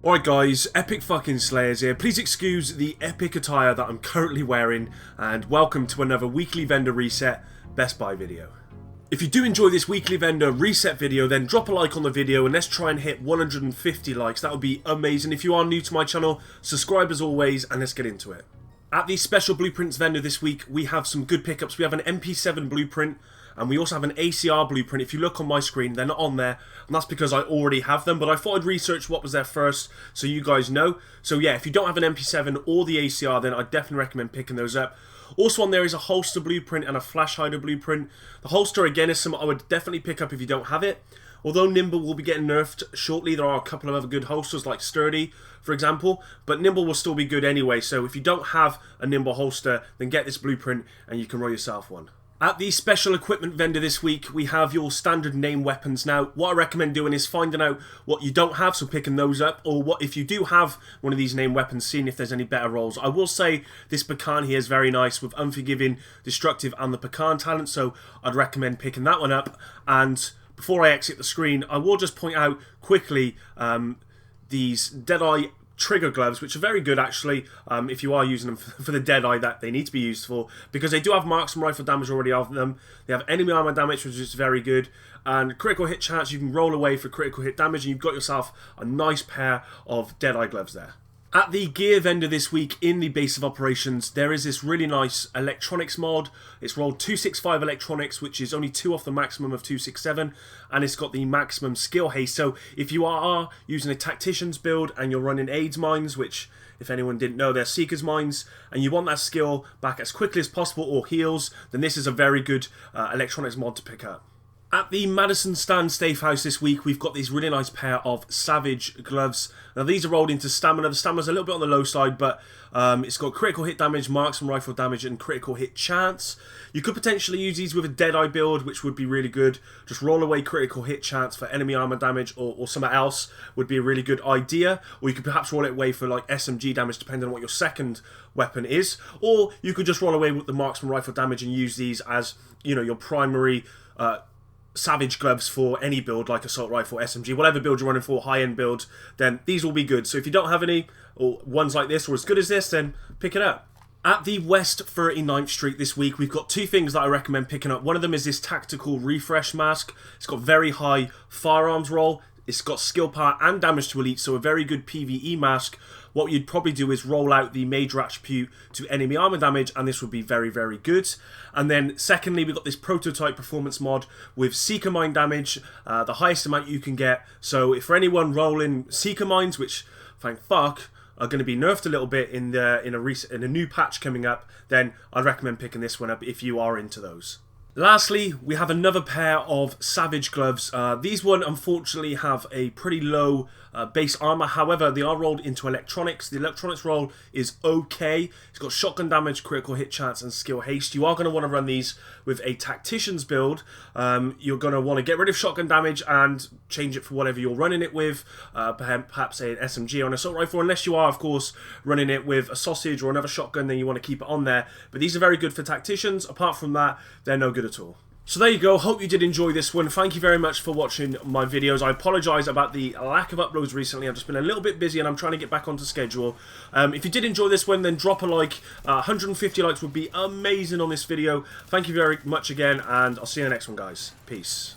Alright guys, epic fucking slayers here. Please excuse the epic attire that I'm currently wearing, and welcome to another weekly vendor reset Best Buy video. If you do enjoy this weekly vendor reset video, then drop a like on the video and let's try and hit 150 likes. That would be amazing. If you are new to my channel, subscribe as always and let's get into it. At the special blueprints vendor this week, we have some good pickups. We have an MP7 blueprint and we also have an ACR blueprint. If you look on my screen, they're not on there, and that's because I already have them, but I thought I'd research what was there first so you guys know. So yeah, if you don't have an MP7 or the ACR, then I definitely recommend picking those up. Also on there is a holster blueprint and a flash hider blueprint. The holster again is something I would definitely pick up if you don't have it. Although Nimble will be getting nerfed shortly, there are a couple of other good holsters like Sturdy, for example, but Nimble will still be good anyway, so if you don't have a Nimble holster, then get this blueprint and you can roll yourself one. At the special equipment vendor this week, we have your standard name weapons. Now, what I recommend doing is finding out what you don't have, so picking those up, or what if you do have one of these name weapons, seeing if there's any better rolls. I will say this pecan here is very nice with Unforgiving, Destructive, and the pecan talent, so I'd recommend picking that one up. And before I exit the screen, I will just point out quickly these Deadeye trigger gloves, which are very good actually if you are using them for the Deadeye that they need to be used for, because they do have marksman rifle damage already on them. They have enemy armor damage, which is very good, and critical hit chance. You can roll away for critical hit damage, and you've got yourself a nice pair of Deadeye gloves there. At the gear vendor this week in the base of operations, there is this really nice electronics mod. It's rolled 265 electronics, which is only 2 off the maximum of 267, and it's got the maximum skill haste. So if you are using a tactician's build and you're running AIDS mines, which if anyone didn't know, they're seeker's mines, and you want that skill back as quickly as possible, or heals, then this is a very good electronics mod to pick up. At the Madison Stand Safe House this week, we've got these really nice pair of Savage gloves. Now these are rolled into stamina. The stamina's a little bit on the low side, but it's got critical hit damage, marksman rifle damage, and critical hit chance. You could potentially use these with a Deadeye build, which would be really good. Just roll away critical hit chance for enemy armor damage, or something else would be a really good idea. Or you could perhaps roll it away for like SMG damage, depending on what your second weapon is. Or you could just roll away with the marksman rifle damage and use these as, you know, your primary Savage gloves for any build, like assault rifle, SMG, whatever build you're running for, high-end build, then these will be good. So if you don't have any, or ones like this, or as good as this, then pick it up. At the West 39th Street this week, we've got two things that I recommend picking up. One of them is this tactical refresh mask. It's got very high firearms roll. It's got skill power and damage to elite, so a very good PvE mask. What you'd probably do is roll out the major attribute to enemy armor damage, and this would be very, very good. And then secondly, we've got this prototype performance mod with Seeker Mine damage, the highest amount you can get. So if for anyone rolling Seeker Mines, which thank fuck are going to be nerfed a little bit in a new patch coming up, then I'd recommend picking this one up if you are into those. Lastly, we have another pair of Savage gloves. These one unfortunately have a pretty low base armor. However, they are rolled into electronics. The electronics roll is okay. It's got shotgun damage, critical hit chance, and skill haste. You are going to want to run these with a tactician's build. You're going to want to get rid of shotgun damage and change it for whatever you're running it with. Perhaps an SMG or an assault rifle, unless you are, of course, running it with a sausage or another shotgun, then you want to keep it on there. But these are very good for tacticians. Apart from that, they're no good at all. So there you go, hope you did enjoy this one. Thank you very much for watching my videos. I apologise about the lack of uploads recently. I've just been a little bit busy and I'm trying to get back onto schedule. If you did enjoy this one, then drop a like. 150 likes would be amazing on this video. Thank you very much again, and I'll see you in the next one, guys. Peace.